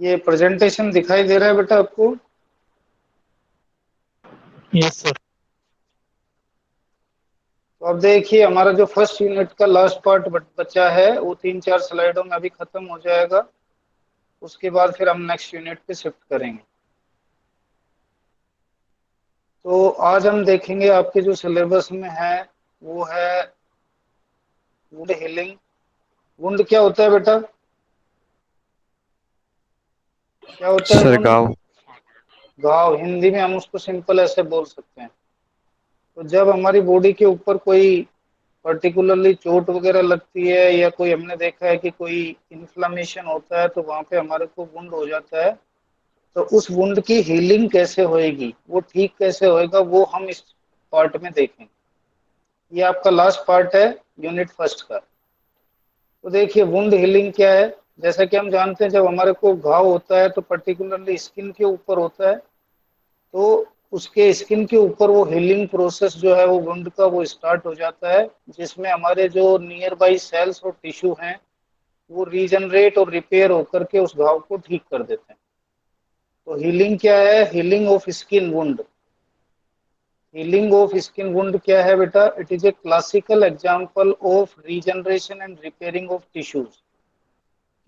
ये प्रेजेंटेशन दिखाई दे रहा है बेटा आपको? Yes sir. तो अब देखिए, हमारा जो फर्स्ट यूनिट का लास्ट पार्ट बचा है वो 3-4 स्लाइडों में अभी खत्म हो जाएगा। उसके बाद फिर हम नेक्स्ट यूनिट पे शिफ्ट करेंगे। तो आज हम देखेंगे आपके जो सिलेबस में है वो है वुंड हीलिंग। वुंड क्या होता है बेटा? क्या होता है सर वुंड? गाँव। घाव। हिंदी में हम उसको सिंपल ऐसे बोल सकते हैं। तो जब हमारी बॉडी के ऊपर कोई पर्टिकुलरली चोट वगैरह लगती है या कोई हमने देखा है कि कोई इन्फ्लामेशन होता है तो वहां पे हमारे को वुंड हो जाता है। तो उस वुंड की हीलिंग कैसे होएगी, वो ठीक कैसे होएगा, वो हम इस पार्ट में देखेंगे। ये आपका लास्ट पार्ट है यूनिट फर्स्ट का। तो देखिए, वुंड हीलिंग क्या है। जैसा कि हम जानते हैं, जब हमारे को घाव होता है तो पर्टिकुलरली स्किन के ऊपर होता है। तो उसके स्किन के ऊपर वो हीलिंग प्रोसेस जो है वो वुंड का वो स्टार्ट हो जाता है, जिसमें हमारे जो नियर बाई सेल्स और टिश्यू हैं वो रीजनरेट और रिपेयर होकर के उस घाव को ठीक कर देते हैं। तो हीलिंग क्या है? Healing of skin wound. Healing of skin wound क्या है बेटा? It is a classical example of regeneration and repairing of tissues.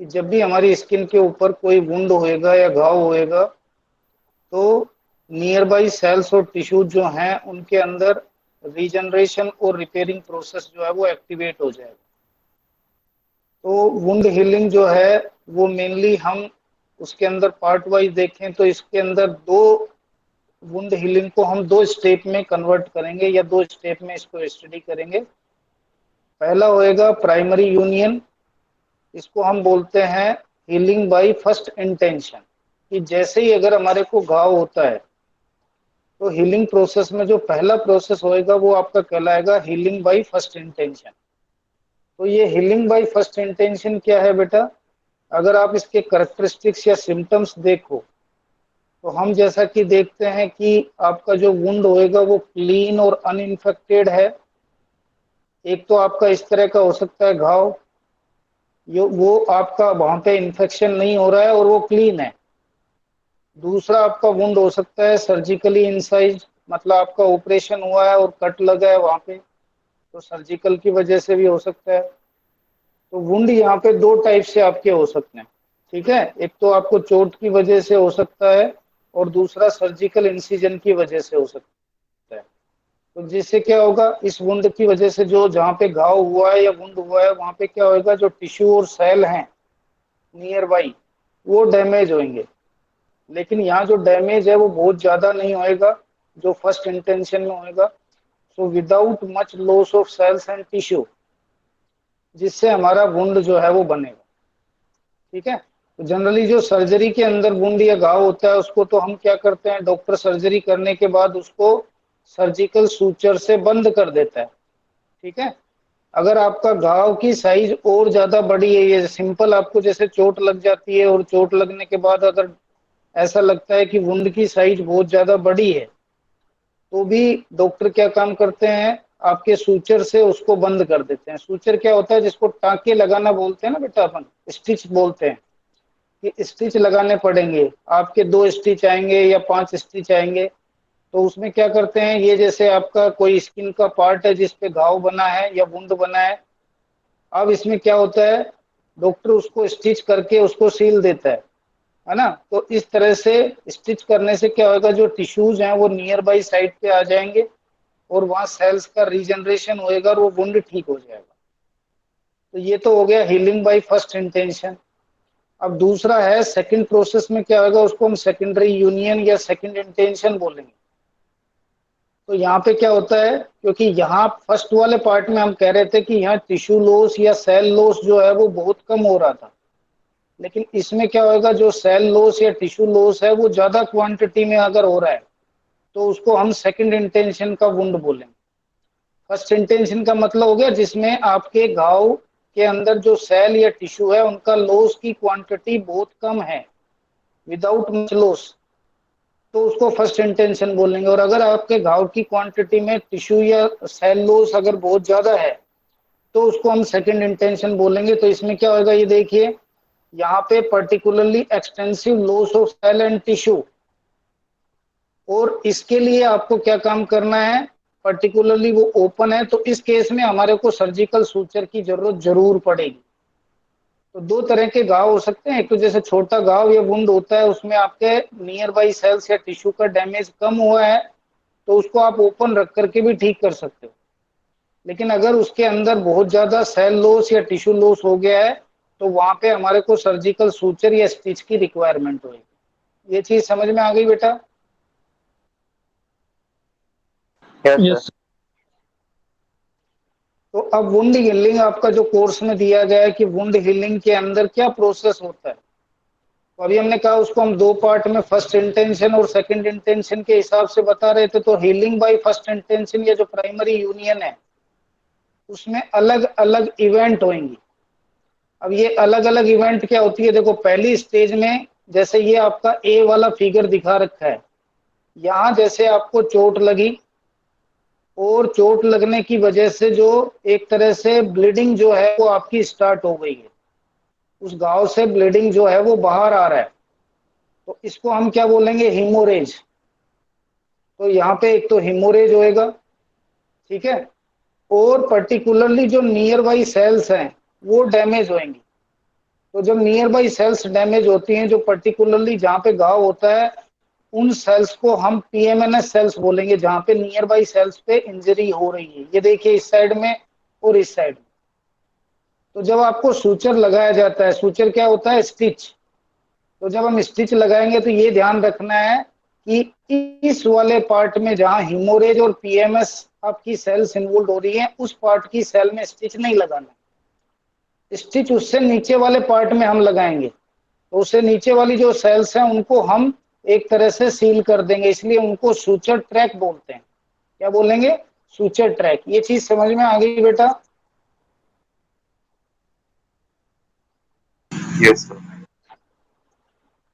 कि जब भी हमारी स्किन के ऊपर कोई वुंड होएगा या घाव होएगा तो नियर बाई सेल्स और टिश्यूज जो हैं उनके अंदर रीजनरेशन और रिपेयरिंग प्रोसेस जो है वो एक्टिवेट हो जाएगा। तो वुंड हीलिंग जो है वो मेनली हम उसके अंदर पार्ट वाइज देखें तो इसके अंदर दो वुंड हीलिंग को हम दो स्टेप में कन्वर्ट करेंगे या दो स्टेप में इसको स्टडी करेंगे। पहला होएगा प्राइमरी यूनियन। इसको हम बोलते हैं हीलिंग बाय फर्स्ट इंटेंशन। कि जैसे ही अगर हमारे को घाव होता है तो हीलिंग प्रोसेस में जो पहला प्रोसेस होएगा वो आपका कहलाएगा हीलिंग बाय फर्स्ट इंटेंशन। तो ये हीलिंग बाय फर्स्ट इंटेंशन क्या है बेटा? अगर आप इसके करेक्टरिस्टिक्स या सिम्टम्स देखो तो हम जैसा कि देखते हैं कि आपका जो वुंड होएगा वो क्लीन और अनइन्फेक्टेड है। एक तो आपका इस तरह का हो सकता है घाव, वो आपका वहां पे इन्फेक्शन नहीं हो रहा है और वो क्लीन है। दूसरा आपका वुंड हो सकता है सर्जिकली इंसाइज, मतलब आपका ऑपरेशन हुआ है और कट लगा है वहां पे, तो सर्जिकल की वजह से भी हो सकता है। तो वुंड यहाँ पे दो टाइप से आपके हो सकते हैं। ठीक है, एक तो आपको चोट की वजह से हो सकता है और दूसरा सर्जिकल इंसिजन की वजह से हो सकता है। तो जिससे क्या होगा, इस वुंड की वजह से जो जहाँ पे घाव हुआ है या वुंड हुआ है वहां पे क्या होगा, जो टिश्यू और सेल हैं नियर बाई वो डैमेज होंगे। लेकिन यहाँ जो डैमेज है वो बहुत ज्यादा नहीं होएगा जो फर्स्ट इंटेंशन में होएगा। So without much loss of cells and tissue, जिससे हमारा वुंड जो है वो बनेगा। ठीक है। तो जनरली जो सर्जरी के अंदर वुंड या घाव होता है उसको तो हम क्या करते हैं, डॉक्टर सर्जरी करने के बाद उसको सर्जिकल सूचर से बंद कर देता है। ठीक है। अगर आपका घाव की साइज और ज्यादा बड़ी है, ये सिंपल आपको जैसे चोट लग जाती है और चोट लगने के बाद अगर ऐसा लगता है कि वुंड की साइज बहुत ज्यादा बड़ी है तो भी डॉक्टर क्या काम करते हैं, आपके सूचर से उसको बंद कर देते हैं। सूचर क्या होता है, जिसको टाँके लगाना बोलते हैं ना बेटा, अपन स्टिच बोलते हैं कि स्टिच लगाने पड़ेंगे आपके, 2 स्टिच आएंगे या 5 स्टिच आएंगे। तो उसमें क्या करते हैं, ये जैसे आपका कोई स्किन का पार्ट है जिसपे घाव बना है या वुंड बना है। अब इसमें क्या होता है, डॉक्टर उसको स्टिच करके उसको सील देता है ना। तो इस तरह से स्टिच करने से क्या होगा, जो टिश्यूज हैं वो नियर बाई साइड पे आ जाएंगे और वहां सेल्स का रीजनरेशन होएगा और वो वुंड ठीक हो जाएगा। तो ये तो हो गया हीलिंग बाय फर्स्ट इंटेंशन। अब दूसरा है सेकंड प्रोसेस में क्या होगा, उसको हम सेकेंडरी यूनियन या सेकंड इंटेंशन बोलेंगे। तो यहाँ पे क्या होता है, क्योंकि यहाँ फर्स्ट वाले पार्ट में हम कह रहे थे कि यहाँ टिश्यू लॉस या सेल लॉस जो है वो बहुत कम हो रहा था। लेकिन इसमें क्या होगा, जो सेल लॉस या टिश्यू लॉस है वो ज्यादा क्वांटिटी में अगर हो रहा है तो उसको हम सेकंड इंटेंशन का वुंड बोलेंगे। फर्स्ट इंटेंशन का मतलब हो गया जिसमें आपके घाव के अंदर जो सेल या टिश्यू है उनका लॉस की क्वांटिटी बहुत कम है, विदाउट मच लॉस, तो उसको फर्स्ट इंटेंशन बोलेंगे। और अगर आपके घाव की क्वांटिटी में टिश्यू या सेल लॉस अगर बहुत ज्यादा है तो उसको हम सेकंड इंटेंशन बोलेंगे। तो इसमें क्या होगा, ये देखिए यहाँ पे particularly extensive loss of cell and tissue, और इसके लिए आपको क्या काम करना है, पर्टिकुलरली वो ओपन है तो इस केस में हमारे को सर्जिकल सूचर की जरूरत जरूर पड़ेगी। तो दो तरह के घाव हो सकते हैं, एक तो जैसे छोटा घाव या वुंड होता है उसमें आपके नियर बाई सेल्स या टिश्यू का डैमेज कम हुआ है तो उसको आप ओपन रख करके भी ठीक कर सकते हो। लेकिन अगर उसके अंदर बहुत ज्यादा सेल लॉस या टिश्यू लॉस हो गया है तो वहां पे हमारे को सर्जिकल सूचर या स्टिच की रिक्वायरमेंट होगी। ये चीज समझ में आ गई बेटा? Yes sir. यस। तो अब वुंड हीलिंग आपका जो कोर्स में दिया गया है कि वुंड हीलिंग के अंदर क्या प्रोसेस होता है, तो अभी हमने कहा उसको हम दो पार्ट में फर्स्ट इंटेंशन और सेकंड इंटेंशन के हिसाब से बता रहे थे। तो हीलिंग बाय फर्स्ट इंटेंशन या जो प्राइमरी यूनियन है उसमें अलग अलग इवेंट होंगी। अब ये अलग अलग इवेंट क्या होती है, देखो पहली स्टेज में जैसे ये आपका ए वाला फिगर दिखा रखा है, यहाँ जैसे आपको चोट लगी और चोट लगने की वजह से जो एक तरह से ब्लीडिंग जो है वो आपकी स्टार्ट हो गई है, उस घाव से ब्लीडिंग जो है वो बाहर आ रहा है, तो इसको हम क्या बोलेंगे, हीमोरेज। तो यहाँ पे एक तो हीमोरेज होएगा, ठीक है, और पर्टिकुलरली जो नियर बाई सेल्स हैं वो डैमेज होंगी। तो जब नियर बाई सेल्स डैमेज होती हैं, जो पर्टिकुलरली जहाँ पे घाव होता है उन सेल्स को हम पीएमएनएस सेल्स बोलेंगे, जहाँ पे नियर बाई सेल्स पे इंजरी हो रही है। ये देखिए इस साइड में और इस साइड में। तो जब आपको सूचर लगाया जाता है, सूचर क्या होता है, स्टिच। तो जब हम स्टिच लगाएंगे तो ये ध्यान रखना है कि इस वाले पार्ट में जहां हिमोरेज और पीएमएस आपकी सेल्स इन्वॉल्व हो रही है उस पार्ट की सेल में स्टिच नहीं लगाना, स्टिच उससे नीचे वाले पार्ट में हम लगाएंगे। तो उससे नीचे वाली जो सेल्स हैं उनको हम एक तरह से सील कर देंगे, इसलिए उनको सूचर ट्रैक बोलते हैं। क्या बोलेंगे, सूचर ट्रैक। ये चीज समझ में आ गई बेटा? Yes sir.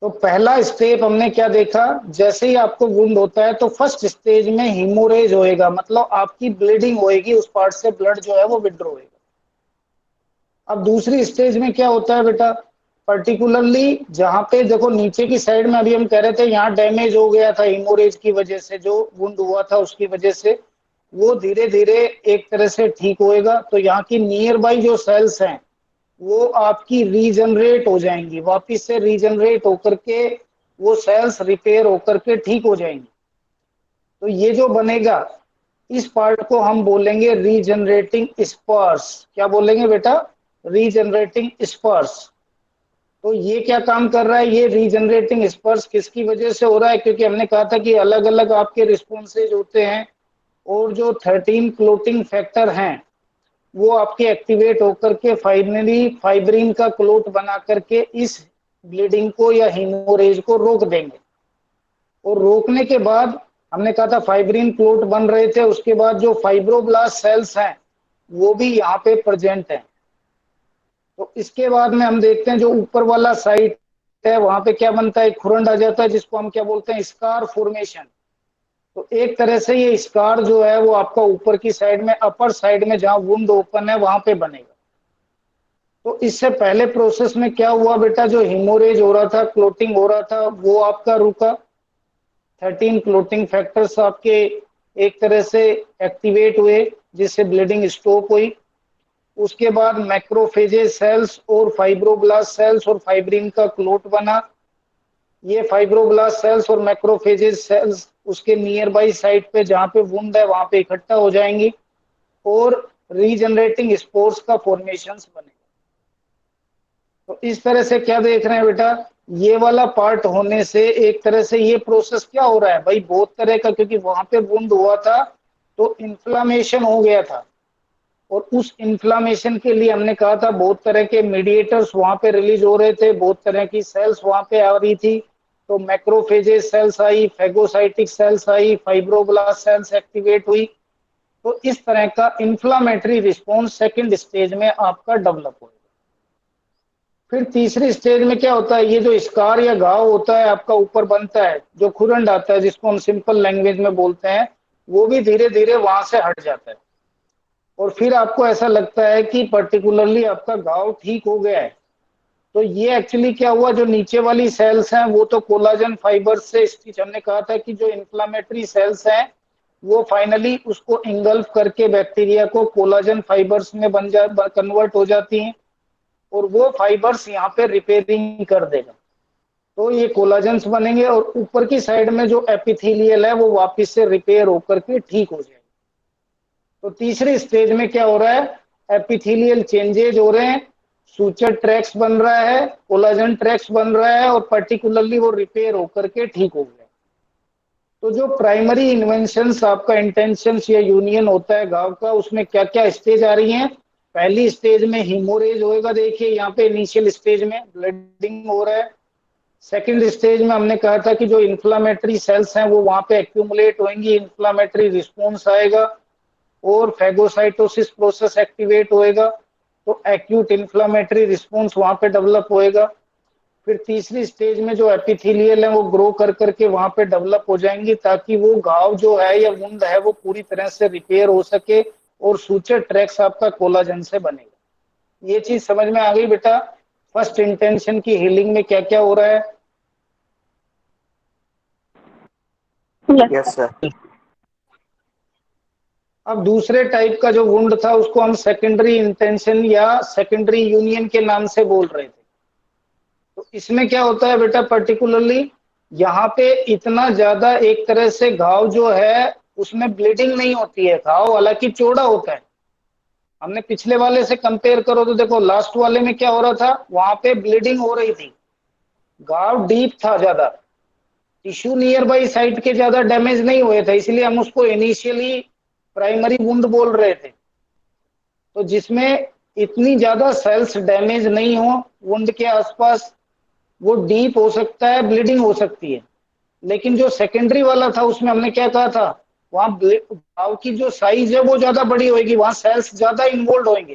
तो पहला स्टेप हमने क्या देखा, जैसे ही आपको वुंड होता है तो फर्स्ट स्टेज में हीमोरेज होएगा, मतलब आपकी ब्लीडिंग होएगी, उस पार्ट से ब्लड जो है वो विड्रॉ होएगा। अब दूसरी स्टेज में क्या होता है बेटा, पर्टिकुलरली जहां पे देखो नीचे की साइड में अभी हम कह रहे थे यहाँ डैमेज हो गया था हीमोरेज की वजह से, जो वुंड हुआ था उसकी वजह से, वो धीरे धीरे एक तरह से ठीक होएगा। तो यहाँ की नियर बाई जो सेल्स हैं वो आपकी रीजनरेट हो जाएंगी, वापिस से रीजनरेट होकर के वो सेल्स रिपेयर होकर के ठीक हो जाएंगी। तो ये जो बनेगा इस पार्ट को हम बोलेंगे रीजनरेटिंग स्पर्स। क्या बोलेंगे बेटा, रीजनरेटिंग स्पर्स। तो ये क्या काम कर रहा है, ये रीजनरेटिंग स्पर्स किसकी वजह से हो रहा है, क्योंकि हमने कहा था कि अलग अलग आपके रिस्पॉन्सेज होते हैं और जो 13 क्लोटिंग फैक्टर हैं वो आपके एक्टिवेट होकर के फाइनली फाइब्रिन का क्लोट बना करके इस ब्लीडिंग को या हीमोरेज को रोक देंगे। और रोकने के बाद हमने कहा था फाइब्रिन क्लोट बन रहे थे, उसके बाद जो फाइब्रोब्लास्ट सेल्स हैं वो भी यहाँ पे प्रेजेंट है। तो इसके बाद में हम देखते हैं जो ऊपर वाला साइट है वहां पे क्या बनता है, खुरंड आ जाता है जिसको हम क्या बोलते हैं, स्कार फॉर्मेशन। तो एक तरह से ये स्कार जो है वो आपका ऊपर की साइड में, अपर साइड में जहां वुंड ओपन है वहां पे बनेगा। तो इससे पहले प्रोसेस में क्या हुआ बेटा, जो हिमोरेज हो रहा था, क्लोटिंग हो रहा था, वो आपका रुका। 13 क्लोटिंग फैक्टर्स आपके एक तरह से एक्टिवेट हुए जिससे ब्लीडिंग स्टॉप हुई। उसके बाद मैक्रोफेजेज सेल्स और फाइब्रोब्लास्ट सेल्स और फाइब्रिन का क्लोट बना। ये फाइब्रोब्लास्ट सेल्स और मैक्रोफेजेज सेल्स उसके नियर बाई साइट पे जहां पे वुंड है वहां पे इकट्ठा हो जाएंगी और रीजनरेटिंग स्पोर्स का फॉर्मेशन बनेगा। तो इस तरह से क्या देख रहे हैं बेटा, ये वाला पार्ट होने से एक तरह से ये प्रोसेस क्या हो रहा है भाई, बहुत तरह का, क्योंकि वहां पे वुंड हुआ था तो इन्फ्लामेशन हो गया था और उस इन्फ्लामेशन के लिए हमने कहा था बहुत तरह के मीडिएटर्स वहां पे रिलीज हो रहे थे, बहुत तरह की सेल्स वहां पे आ रही थी। तो मैक्रोफेजेज सेल्स आई, फेगोसाइटिक सेल्स आई, फाइब्रोब्लास्ट सेल्स एक्टिवेट हुई। तो इस तरह का इन्फ्लामेटरी रिस्पॉन्स सेकंड स्टेज में आपका डेवलप होगा। फिर तीसरी स्टेज में क्या होता है, ये जो स्कार या घाव होता है आपका ऊपर बनता है, जो खुरंड आता है जिसको हम सिंपल लैंग्वेज में बोलते हैं, वो भी धीरे धीरे वहां से हट जाता है और फिर आपको ऐसा लगता है कि पर्टिकुलरली आपका घाव ठीक हो गया है। तो ये एक्चुअली क्या हुआ, जो नीचे वाली सेल्स हैं वो तो कोलाजन फाइबर से स्टिच, हमने कहा था कि जो इन्फ्लामेटरी सेल्स हैं वो फाइनली उसको इंगल्फ करके बैक्टीरिया को कोलाजन फाइबर्स में बन जा कन्वर्ट हो जाती हैं, और वो फाइबर्स यहाँ पे रिपेयरिंग कर देगा, तो ये कोलाजन्स बनेंगे और ऊपर की साइड में जो एपिथेलियल है वो वापस से रिपेयर होकर के ठीक हो जाएगा। तो तीसरे स्टेज में क्या हो रहा है, एपिथेलियल चेंजेज हो रहे हैं, सूचर ट्रैक्स बन रहा है, कोलाजन ट्रैक्स बन रहा है, और पर्टिकुलरली वो रिपेयर होकर के ठीक हो गया। तो जो प्राइमरी इन्वेंशन आपका इंटेंशन या यूनियन होता है घाव का, उसमें क्या क्या स्टेज आ रही हैं। पहली स्टेज में हीमोरेज होएगा, देखिए यहाँ पे इनिशियल स्टेज में ब्लडिंग हो रहा है। सेकंड स्टेज में हमने कहा था कि जो इन्फ्लामेटरी सेल्स हैं वो वहां पे एक्यूमुलेट होंगी, इन्फ्लामेटरी रिस्पॉन्स आएगा और फैगोसाइटोसिस प्रोसेस एक्टिवेट होएगा, तो एक्यूट इन्फ्लामेटरी रिस्पॉन्स वहां पे डेवलप होएगा। फिर तीसरी स्टेज में जो एपिथेलियल है वो ग्रो कर करके वहां पे डेवलप हो जाएंगी, ताकि वो घाव जो है या वुंड है वो पूरी तरह से रिपेयर हो सके और सूचर ट्रैक्स आपका कोलाजन से बनेगा। ये चीज समझ में आ गई बेटा, फर्स्ट इंटेंशन की हीलिंग में क्या क्या हो रहा है। Yes sir. अब दूसरे टाइप का जो वुंड था उसको हम सेकेंडरी इंटेंशन या सेकेंडरी यूनियन के नाम से बोल रहे थे। तो इसमें क्या होता है बेटा, पर्टिकुलरली यहाँ पे इतना ज्यादा एक तरह से घाव जो है उसमें ब्लीडिंग नहीं होती है, घाव हालांकि चौड़ा होता है। हमने पिछले वाले से कंपेयर करो तो देखो लास्ट वाले में क्या हो रहा था, वहां पे ब्लीडिंग हो रही थी, घाव डीप था ज्यादा, टिश्यू नियर बाई साइट के ज्यादा डैमेज नहीं हुए थे, इसलिए हम उसको इनिशियली प्राइमरी वुंड बोल रहे थे। तो जिसमें इतनी ज्यादा सेल्स डैमेज नहीं हो वुंड के आसपास, वो डीप हो सकता है, ब्लीडिंग हो सकती है। लेकिन जो सेकेंडरी वाला था उसमें हमने क्या कहा था, वहां घाव की जो साइज है वो ज्यादा बड़ी होगी, वहां सेल्स ज्यादा इन्वॉल्व होंगे।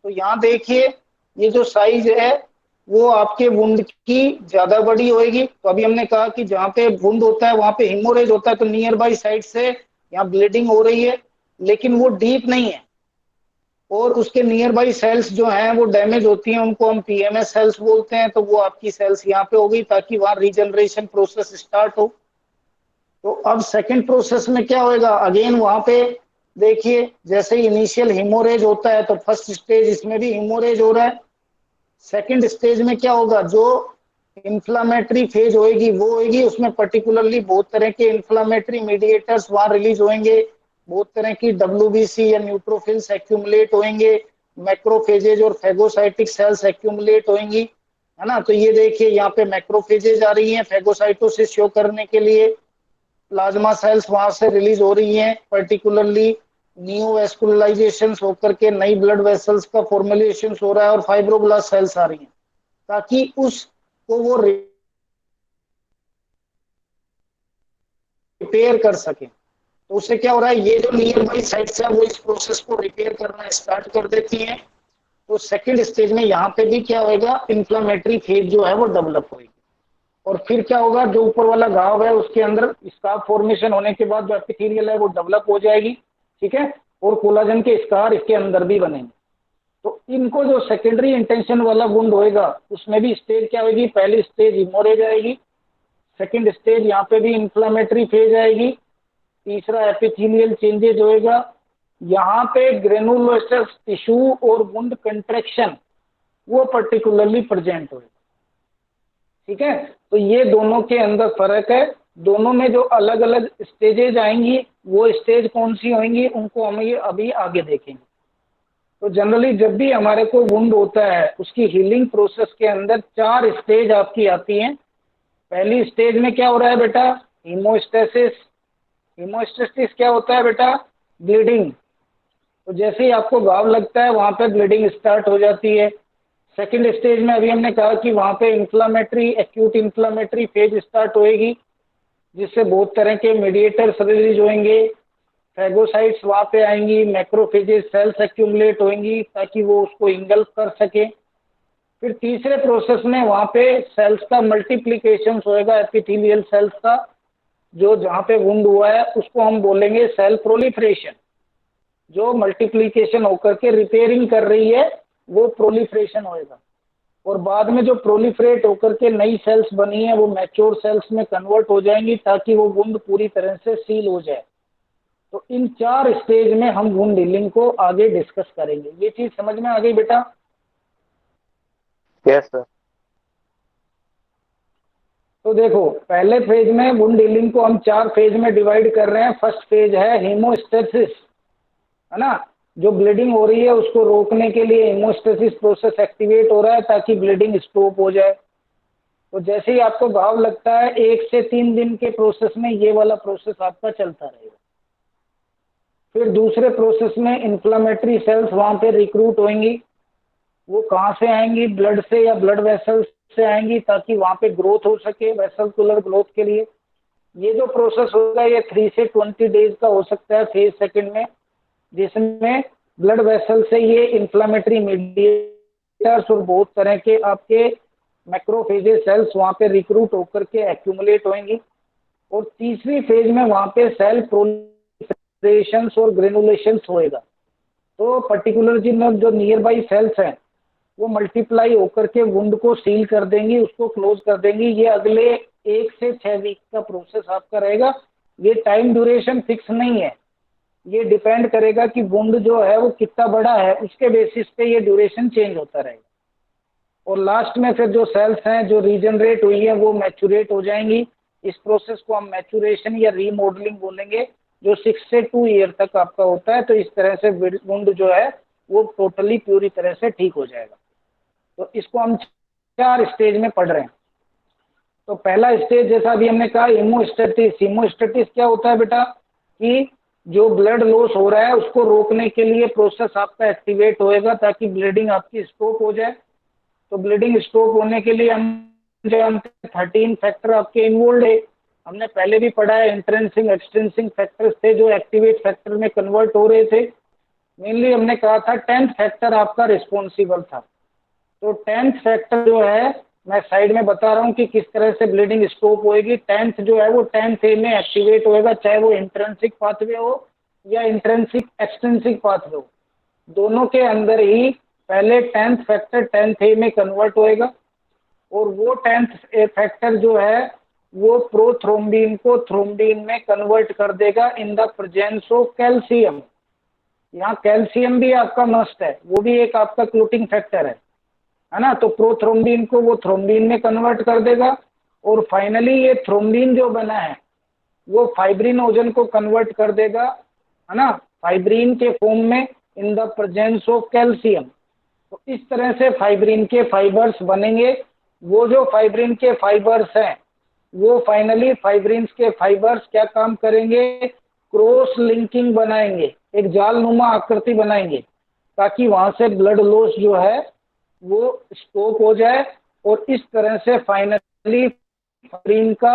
तो यहाँ देखिए ये जो साइज है वो आपके वुंड की ज्यादा बड़ी होगी। तो अभी हमने कहा कि जहाँ पे वुंड होता है वहां पे हिमोरेज होता है, तो नियर बाई साइड से यहाँ ब्लीडिंग हो रही है, लेकिन वो डीप नहीं है, और उसके नियर बाई सेल्स जो हैं वो डैमेज होती हैं, उनको हम पीएमएस सेल्स बोलते हैं। तो वो आपकी सेल्स यहाँ पे हो गई ताकि वहां रीजनरेशन प्रोसेस स्टार्ट हो। तो अब सेकंड प्रोसेस में क्या होएगा, अगेन वहां पे देखिए जैसे इनिशियल हिमोरेज होता है तो फर्स्ट स्टेज इसमें भी हिमोरेज हो रहा है। सेकंड स्टेज में क्या होगा, जो इंफ्लामेटरी फेज होएगी वो होएगी, उसमें पर्टिकुलरली बहुत तरह के इंफ्लामेटरी मीडिएटर्स वहां रिलीज होंगे, बहुत तरह की डब्ल्यूबीसी या न्यूट्रोफिल्स एक्यूमुलेट होंगे, मैक्रोफेजेज और फेगोसाइटिक सेल्स एक्यूमुलेट होंगी, है ना। तो ये देखिए यहाँ पे मैक्रोफेजेज आ रही हैं फेगोसाइटोसिस शो करने के लिए, प्लाज्मा सेल्स वहां से रिलीज हो रही हैं, पर्टिकुलरली न्यूवेस्कुलराइजेशन होकर के नई ब्लड वेसल्स का फॉर्मुलेशन हो रहा है, और फाइब्रोब्लास्ट सेल्स आ रही हैं ताकि उसको वो रिपेयर कर सके। तो उससे क्या हो रहा है, ये जो नियर बाई साइट्स है वो इस प्रोसेस को रिपेयर करना स्टार्ट कर देती हैं। तो सेकंड स्टेज में यहाँ पे भी क्या होगा, इंफ्लामेटरी फेज जो है वो डेवलप होगी, और फिर क्या होगा, जो ऊपर वाला घाव है उसके अंदर स्कार्फ फॉर्मेशन होने के बाद जो एपिथेलियल है वो डेवलप हो जाएगी, ठीक है, और कोलाजन के स्कार इसके अंदर भी बनेंगे। तो इनको जो सेकेंडरी इंटेंशन वाला वुंड होएगा उसमें भी स्टेज क्या होगी, पहली स्टेज हिमोरेज आएगी, सेकंड स्टेज यहाँ पे भी इंफ्लामेटरी फेज आएगी, तीसरा एपिथेलियल चेंजेज होएगा, यहाँ पे ग्रेनुलोसस टिश्यू और वुंड कंट्रैक्शन वो पर्टिकुलरली प्रेजेंट होएगा, ठीक है। तो ये दोनों के अंदर फर्क है, दोनों में जो अलग अलग स्टेजेज आएंगी वो स्टेज कौन सी होंगी उनको हम ये अभी आगे देखेंगे। तो जनरली जब भी हमारे को वुंड होता है उसकी हीलिंग प्रोसेस के अंदर चार स्टेज आपकी आती हैं। पहली स्टेज में क्या हो रहा है बेटा, हीमोस्टेसिस। हीमोस्टेसिस क्या होता है बेटा, ब्लीडिंग। तो जैसे ही आपको घाव लगता है वहां पे ब्लीडिंग स्टार्ट हो जाती है। सेकंड स्टेज में अभी हमने कहा कि वहां पे inflammatory acute inflammatory phase start होएगी, जिससे बहुत तरह के मीडिएटर्स रिलीज होंगे, फैगोसाइट्स वहां पे आएंगी, मैक्रोफेजेस सेल्स एक्यूमुलेट होंगी ताकि वो उसको इंगल्फ कर सके। फिर तीसरे प्रोसेस में वहां पे सेल्स का मल्टीप्लीकेशन होएगा, एपिथेलियल सेल्स का, जो जहां पे वुंड हुआ है उसको हम बोलेंगे सेल प्रोलिफरेशन। जो मल्टीप्लीकेशन होकर के रिपेयरिंग कर रही है वो प्रोलिफरेशन होएगा। और बाद में जो प्रोलिफरेट होकर के नई सेल्स बनी है वो मैच्योर सेल्स में कन्वर्ट हो जाएंगी ताकि वो वुंड पूरी तरह से सील हो जाए। तो इन 4 स्टेज में हम वुंड हीलिंग को आगे डिस्कस करेंगे। ये चीज समझ में आ गई बेटा? Yes, sir. तो देखो, पहले फेज में वुंड हीलिंग को हम 4 फेज में डिवाइड कर रहे हैं। फर्स्ट फेज है हीमोस्टेसिस, है ना, जो ब्लीडिंग हो रही है उसको रोकने के लिए हीमोस्टेसिस प्रोसेस एक्टिवेट हो रहा है ताकि ब्लीडिंग स्टॉप हो जाए। तो जैसे ही आपको घाव लगता है 1 से 3 दिन के प्रोसेस में ये वाला प्रोसेस आपका चलता रहेगा। फिर दूसरे प्रोसेस में इन्फ्लामेटरी सेल्स वहां पे रिक्रूट होंगी। वो कहाँ से आएंगी? ब्लड से या ब्लड वेसल्स से आएंगी ताकि वहां पे ग्रोथ हो सके, वेसलकुलर ग्रोथ के लिए। ये जो प्रोसेस होगा ये 3 से 20 डेज का हो सकता है फेज सेकंड में, जिसमें ब्लड वेसल से ये इन्फ्लामेटरी मीडिएटर्स और बहुत तरह के आपके मैक्रोफेजेस सेल्स वहां पे रिक्रूट होकर के एक्यूमुलेट होंगी। और तीसरी फेज में वहां पे सेल प्रोलिफरेशंस और ग्रेनुलेशंस होएगा। तो पर्टिकुलर जिन जो नियर बाई सेल्स हैं वो मल्टीप्लाई होकर के वुंड को सील कर देंगी, उसको क्लोज कर देंगी। ये अगले 1 से 6 वीक का प्रोसेस आपका रहेगा। ये टाइम ड्यूरेशन फिक्स नहीं है, ये डिपेंड करेगा कि वुंड जो है वो कितना बड़ा है, उसके बेसिस पे ये ड्यूरेशन चेंज होता रहेगा। और लास्ट में फिर जो सेल्स हैं जो रीजनरेट हुई है वो मैचुरेट हो जाएंगी। इस प्रोसेस को हम मैचुरेशन या रीमॉडलिंग बोलेंगे, जो 6 से 2 ईयर तक आपका होता है। तो इस तरह से वुंड जो है वो टोटली पूरी तरह से ठीक हो जाएगा। तो इसको हम 4 स्टेज में पढ़ रहे हैं। तो पहला स्टेज जैसा अभी हमने कहा हीमोस्टेटिस। हीमोस्टेटिस क्या होता है बेटा? कि जो ब्लड लॉस हो रहा है उसको रोकने के लिए प्रोसेस आपका एक्टिवेट होएगा ताकि ब्लीडिंग आपकी स्टॉप हो जाए। तो ब्लीडिंग स्टॉप होने के लिए हम जो हम 13 फैक्टर आपके इन्वॉल्व है। हमने पहले भी पढ़ा है, इंट्रेंसिक एक्सट्रेंसिक फैक्टर्स थे जो एक्टिवेट फैक्टर में कन्वर्ट हो रहे थे। मेनली हमने कहा था 10th फैक्टर आपका रिस्पॉन्सिबल था। तो 10th फैक्टर जो है मैं साइड में बता रहा हूँ कि किस तरह से ब्लीडिंग स्टॉप होएगी। 10th जो है वो 10th ए में एक्टिवेट होएगा, चाहे वो इंट्रेंसिक पाथवे हो या इंट्रेंसिक एक्सट्रिंसिक पाथवे हो, दोनों के अंदर ही पहले 10th फैक्टर 10th ए में कन्वर्ट होएगा। और वो 10th फैक्टर जो है वो प्रोथ्रोम्बिन को थ्रोम्बिन में कन्वर्ट कर देगा in the presence of calcium. यहाँ कैल्शियम भी आपका मस्ट है, वो भी एक आपका क्लोटिंग फैक्टर है ना। तो प्रोथ्रोम्बिन को वो थ्रोम्बिन में कन्वर्ट कर देगा। और फाइनली ये थ्रोम्बिन जो बना है वो फाइब्रिनोजन को कन्वर्ट कर देगा, है ना, फाइब्रिन के फॉर्म में in the presence of calcium. तो इस तरह से फाइब्रिन के फाइबर्स बनेंगे। वो जो फाइब्रिन के फाइबर्स हैं वो फाइनली फाइब्रिन्स के फाइबर्स क्या काम करेंगे? क्रॉस लिंकिंग बनाएंगे, एक जाल नुमा आकृति बनाएंगे ताकि वहां से ब्लड लॉस जो है वो स्टॉप हो जाए। और इस तरह से फाइनली फाइब्रिन का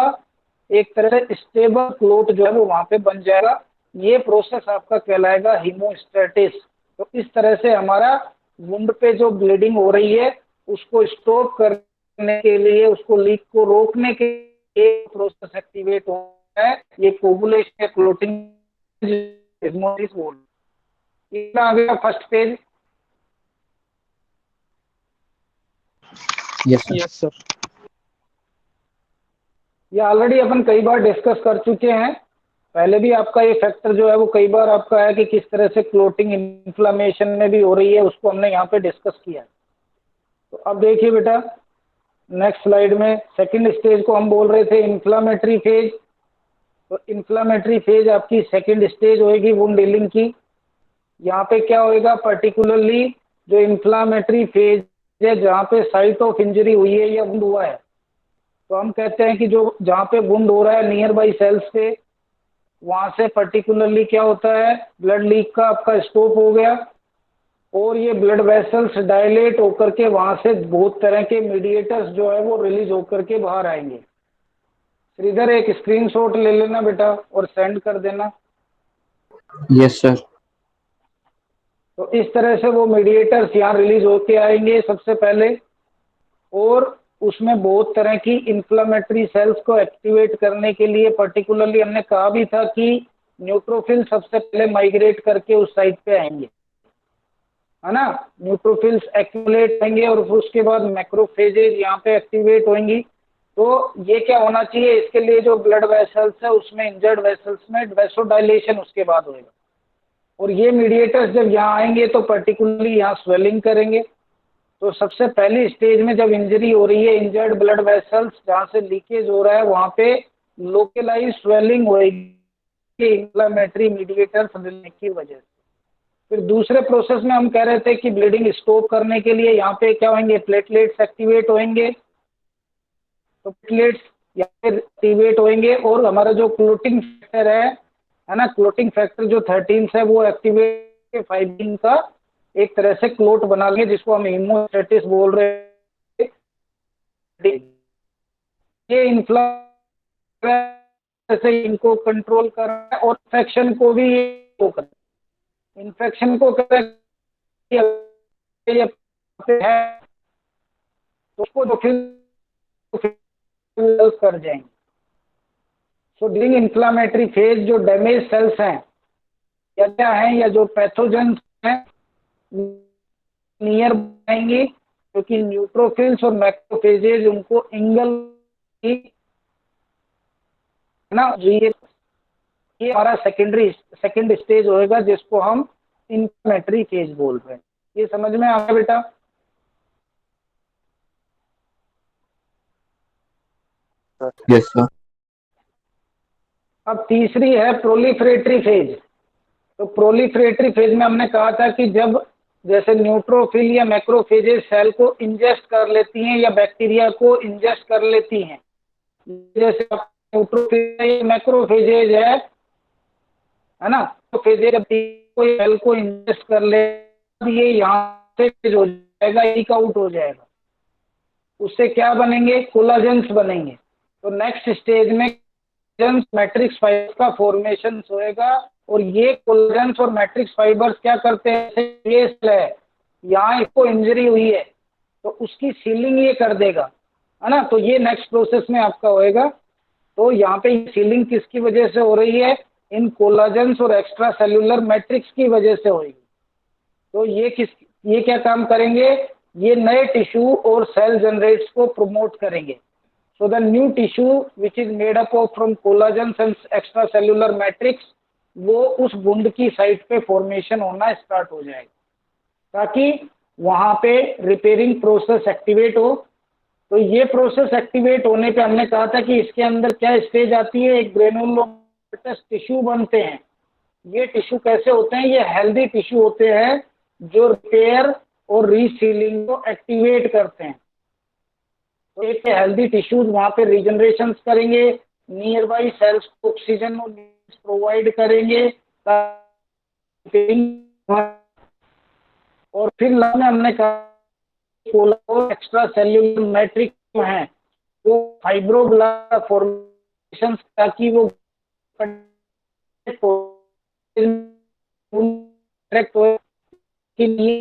एक तरह से स्टेबल क्लोट जो है वो वहां पे बन जाएगा। ये प्रोसेस आपका कहलाएगा हीमोस्टेटिस। तो इस तरह से हमारा वुंड पे जो ब्लीडिंग हो रही है उसको स्टॉप करने के लिए, उसको लीक को रोकने के लिए प्रोसेस एक्टिवेट होता है। ये कोगुलेशन या क्लोटिंग बोल। इतना आ गया फर्स्ट पेज। Yes, sir. ये ऑलरेडी अपन कई बार डिस्कस कर चुके हैं। पहले भी आपका ये फैक्टर जो है वो कई बार आपका है कि किस तरह से क्लोटिंग इन्फ्लामेशन में भी हो रही है, उसको हमने यहाँ पे डिस्कस किया है। तो अब देखिए बेटा नेक्स्ट स्लाइड में सेकंड स्टेज को हम बोल रहे थे इन्फ्लामेटरी फेज। तो इन्फ्लामेटरी फेज आपकी सेकंड स्टेज होएगी वुंड हीलिंग की। यहाँ पे क्या होएगा? पर्टिकुलरली जो इन्फ्लामेटरी फेज है जहाँ पे साइट ऑफ इंजरी हुई है या वुंड हुआ है, तो हम कहते हैं कि जो जहाँ पे वुंड हो रहा है नियर बाई सेल्स पे, वहां से पर्टिकुलरली क्या होता है? ब्लड लीक का आपका स्टॉप हो गया और ये ब्लड वेसल्स डायलेट होकर के वहां से बहुत तरह के मीडिएटर्स जो है वो रिलीज होकर के बाहर आएंगे। श्रीधर एक स्क्रीनशॉट ले लेना बेटा और सेंड कर देना। Yes, sir. तो इस तरह से वो मीडिएटर्स यहाँ रिलीज होके आएंगे सबसे पहले। और उसमें बहुत तरह की इन्फ्लामेटरी सेल्स को एक्टिवेट करने के लिए पर्टिकुलरली हमने कहा भी था कि न्यूट्रोफिल सबसे पहले माइग्रेट करके उस साइट पे आएंगे, है ना, न्यूट्रोफिल्स एक्यूमुलेट होंगे और फिर उसके बाद मैक्रोफेजेज यहाँ पे एक्टिवेट होंगी। तो ये क्या होना चाहिए, इसके लिए जो ब्लड वेसल्स है उसमें, इंजर्ड वेसल्स में वैसोडाइलेशन उसके बाद होएगा। और ये मीडिएटर्स जब यहाँ आएंगे तो पर्टिकुलरली यहाँ स्वेलिंग करेंगे। तो सबसे पहली स्टेज में जब इंजरी हो रही है, इंजर्ड ब्लड वेसल्स जहाँ से लीकेज हो रहा है वहाँ पे लोकलाइज स्वेलिंग होएगी इंफ्लेमेटरी मीडिएटर्स मिलने की वजह से। फिर दूसरे प्रोसेस में हम कह रहे थे कि ब्लीडिंग स्टॉप करने के लिए यहाँ पे क्या होंगे, प्लेटलेट्स एक्टिवेट होंगे। तो प्लेटलेट्स यहाँ पे एक्टिवेट होंगे और हमारा जो क्लोटिंग फैक्टर है ना, क्लोटिंग फैक्टर जो 13 है वो एक्टिवेट फाइब्रिन का एक तरह से क्लोट बना लेंगे, जिसको हम हीमोस्टेटिस बोल रहे हैं। ये इन्फ्लेमेशन से इनको कंट्रोल कर रहा है और इन्फेक्शन को भी कर, इन्फेक्शन को कर है तो उसको जो फिर कर जाएंगे। सो ड्यूरिंग इन्फ्लामेटरी फेज जो डैमेज सेल्स हैं या क्या हैं या जो पैथोजेंस हैं नियर बनाएंगे, क्योंकि न्यूट्रोफिल्स और मैक्रोफेजेज उनको इंगल की, है ना, ये हमारा सेकेंड स्टेज होएगा जिसको हम इन्फ्लेमेटरी फेज बोल रहे हैं। ये समझ में आ गया बेटा? Yes sir. अब तीसरी है प्रोलिफरेटरी फेज। तो प्रोलिफरेटरी फेज में हमने कहा था कि जब जैसे न्यूट्रोफिल या मैक्रोफेजेज सेल को इंजेस्ट कर लेती हैं या बैक्टीरिया को इंजेस्ट कर लेती हैं, जैसे न्यूट्रोफिल या मैक्रोफेजेज है ना, तो फेजेज जब कोई सेल को इंजेस्ट कर ले, ये यहाँ से हो जाएगा, लीक आउट हो जाएगा। उससे क्या बनेंगे, कोलाजेंस बनेंगे। तो नेक्स्ट स्टेज में मैट्रिक्स फाइबर का फॉर्मेशन होएगा और ये कोलेजेंस और मैट्रिक्स फाइबर्स क्या करते हैं, ये सेल है यहाँ इसको इंजरी हुई है तो उसकी सीलिंग ये कर देगा, है ना। तो ये नेक्स्ट प्रोसेस में आपका होएगा। तो यहाँ पे सीलिंग किसकी वजह से हो रही है, इन कोलाजेंस और एक्स्ट्रा सेल्यूलर मैट्रिक्स की वजह से होगी। तो ये क्या काम करेंगे, ये नए टिश्यू और सेल जनरेट्स को प्रमोट करेंगे। So the new tissue which is made up of from collagens and extracellular matrix वो उस वुंड की साइट पे फॉर्मेशन होना स्टार्ट हो जाएगा ताकि वहां पे रिपेयरिंग प्रोसेस एक्टिवेट हो। तो ये प्रोसेस एक्टिवेट होने पे हमने कहा था कि इसके अंदर क्या स्टेज आती है, एक ग्रेनुलोमैटस टिश्यू बनते हैं। ये टिश्यू कैसे होते हैं, ये हेल्दी टिश्यू होते हैं जो रिपेयर और रीसीलिंग को एक्टिवेट करते हैं। तो एक हेल्दी टिश्यूज वहां पे रीजनरेशन करेंगे, नियर बाई सेल्स को ऑक्सीजन प्रोवाइड करेंगे। और फिर में हमने कहा एक्स्ट्रा सेल्यूलर मैट्रिक्स है वो फाइब्रोब्लास्ट फॉर्मेशन ताकि वो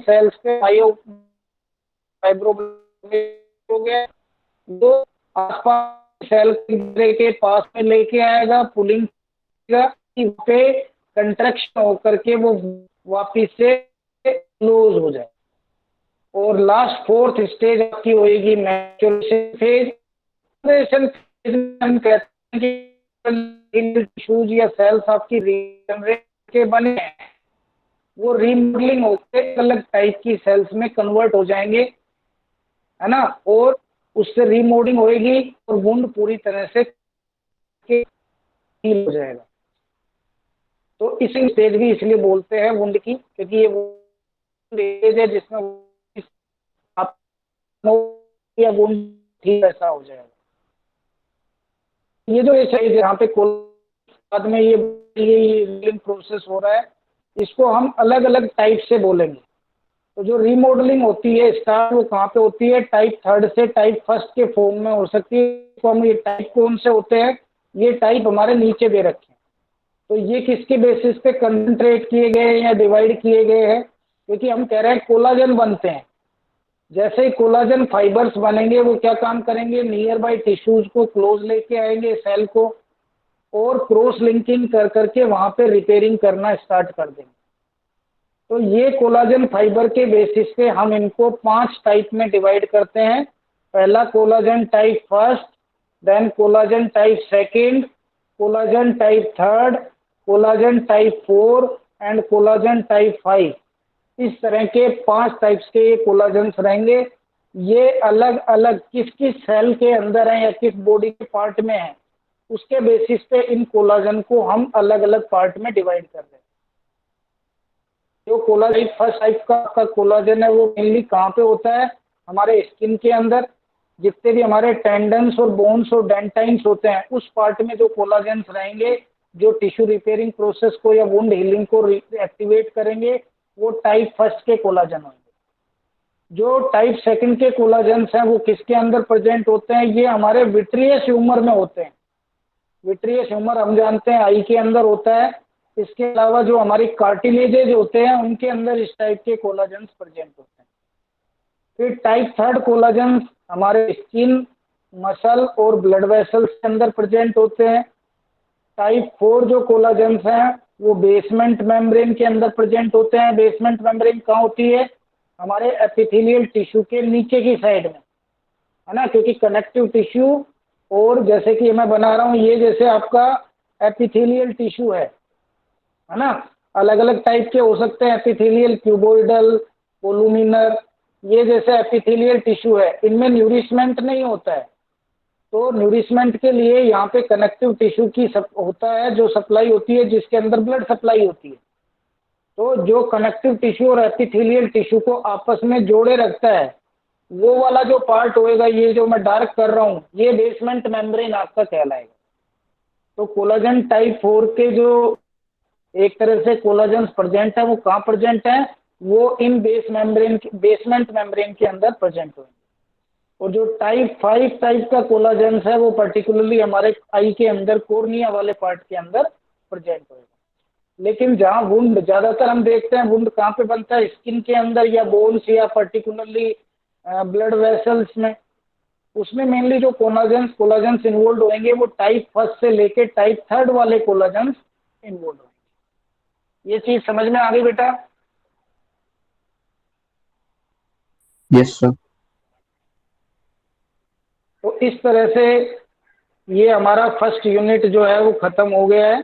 सेल्स पे फाइब्रोब्लास्ट हो गया, जो आसपास सेल के पास में लेके आएगा, पुलिंग पे कंट्रैक्शन होकर के वो वापिस से क्लोज हो जाए। और लास्ट फोर्थ स्टेज आपकी होएगी मैच्योरेशन फेज। मैच्योरेशन फेज में हम कहते हैं कि टिश्यूज या सेल्स आपकी रीजनरेट के बने हैं, वो रीमॉडलिंग होकर अलग टाइप की सेल्स में कन्वर्ट हो जाएंगे, है ना, और उससे रीमोडिंग होएगी और वुंड पूरी तरह से हील हो जाएगा। तो इसी स्टेज भी इसलिए बोलते हैं वुंड की, क्योंकि ये स्टेज है जिसमें या वुंड ठीक ऐसा हो जाएगा। ये जो स्टेज है यहाँ पे बाद में ये हीलिंग प्रोसेस हो रहा है, इसको हम अलग अलग टाइप से बोलेंगे। तो जो रीमॉडलिंग होती है स्टार्ट वो कहाँ पे होती है, टाइप 3 से टाइप 1 के फॉर्म में हो सकती है। तो हम ये टाइप कौन से होते हैं, ये टाइप हमारे नीचे दे रखे हैं। तो ये किसके बेसिस पे कंसंट्रेट किए गए हैं या डिवाइड किए गए हैं, क्योंकि हम कह रहे हैं कोलाजन बनते हैं। जैसे ही कोलाजन फाइबर्स बनेंगे वो क्या काम करेंगे, नियर बाई टिश्यूज को क्लोज लेके आएंगे सेल को और क्रॉस लिंकिंग कर करके वहां पे रिपेयरिंग करना स्टार्ट कर देंगे। तो ये कोलाजन फाइबर के बेसिस पे हम इनको 5 टाइप में डिवाइड करते हैं। पहला collagen type first, then collagen type second, collagen type third, collagen type 4 and collagen type 5। इस तरह के 5 टाइप्स के ये कोलाजन्स रहेंगे। ये अलग अलग किस किस सेल के अंदर है या किस बॉडी के पार्ट में है, उसके बेसिस पे इन कोलाजन को हम अलग अलग पार्ट में डिवाइड कर रहे हैं। जो कोलाजन फर्स्ट टाइप का कोलाजन है वो मेनली कहाँ पे होता है, हमारे स्किन के अंदर। जितने भी हमारे टेंडन्स और बोन्स और डेंटाइन्स होते हैं उस पार्ट में जो कोलाजन्स रहेंगे, जो टिश्यू रिपेयरिंग प्रोसेस को या वुंड हीलिंग को एक्टिवेट करेंगे, वो टाइप फर्स्ट के कोलाजन होंगे। जो टाइप सेकंड के कोलाजन्स हैं वो किसके अंदर प्रेजेंट होते हैं, ये हमारे विट्रियस ह्यूमर में होते हैं। विट्रियस ह्यूमर हम जानते हैं आई के अंदर होता है। इसके अलावा जो हमारी कार्टिलेजेज होते हैं उनके अंदर इस टाइप के कोलाजन्स प्रेजेंट होते हैं। फिर टाइप थर्ड कोलाजन्स हमारे स्किन, मसल और ब्लड वेसल्स के अंदर प्रेजेंट होते हैं। टाइप 4 जो कोलाजन्स हैं वो बेसमेंट मेम्ब्रेन के अंदर प्रेजेंट होते हैं। बेसमेंट मेम्ब्रेन कहाँ होती है, हमारे एपिथेलियल टिश्यू के नीचे की साइड में, है ना, क्योंकि कनेक्टिव टिश्यू और जैसे कि मैं बना रहा हूँ ये जैसे आपका एपिथेलियल टिश्यू है ना। अलग अलग टाइप के हो सकते हैं एपिथेलियल, क्यूबोइडल, कोलुमिनर, ये जैसे एपिथेलियल टिश्यू है, इनमें न्यूरिशमेंट नहीं होता है। तो न्यूरिशमेंट के लिए यहाँ पे कनेक्टिव टिश्यू की होता है जो सप्लाई होती है, जिसके अंदर ब्लड सप्लाई होती है। तो जो कनेक्टिव टिश्यू और एपिथेलियल टिश्यू को आपस में जोड़े रखता है, वो वाला जो पार्ट होएगा, ये जो मैं डार्क कर रहा हूँ, ये बेसमेंट मेम्ब्रेन आपका कहलाएगा। तो कोलाजन टाइप 4 के जो एक तरह से कोलाजन प्रेजेंट है वो कहाँ प्रेजेंट है, वो इन बेसमेंट मेम्ब्रेन के अंदर प्रेजेंट होंगे। और जो टाइप 5 टाइप का कोलाजन है वो पर्टिकुलरली हमारे आई के अंदर कोर्निया वाले पार्ट के अंदर प्रेजेंट होगा। लेकिन जहाँ वुंड ज्यादातर हम देखते हैं, वुंड कहाँ पे बनता है, स्किन के अंदर या बोन्स या पर्टिकुलरली ब्लड वेसल्स में, उसमें मेनली जो कोलाजन्स इन्वॉल्व होंगे वो टाइप फर्स्ट से लेके टाइप थर्ड वाले कोलाजन्स इन्वॉल्व होंगे। ये चीज समझ में आ गई बेटा? Yes sir. तो इस तरह से ये हमारा फर्स्ट यूनिट जो है वो खत्म हो गया है।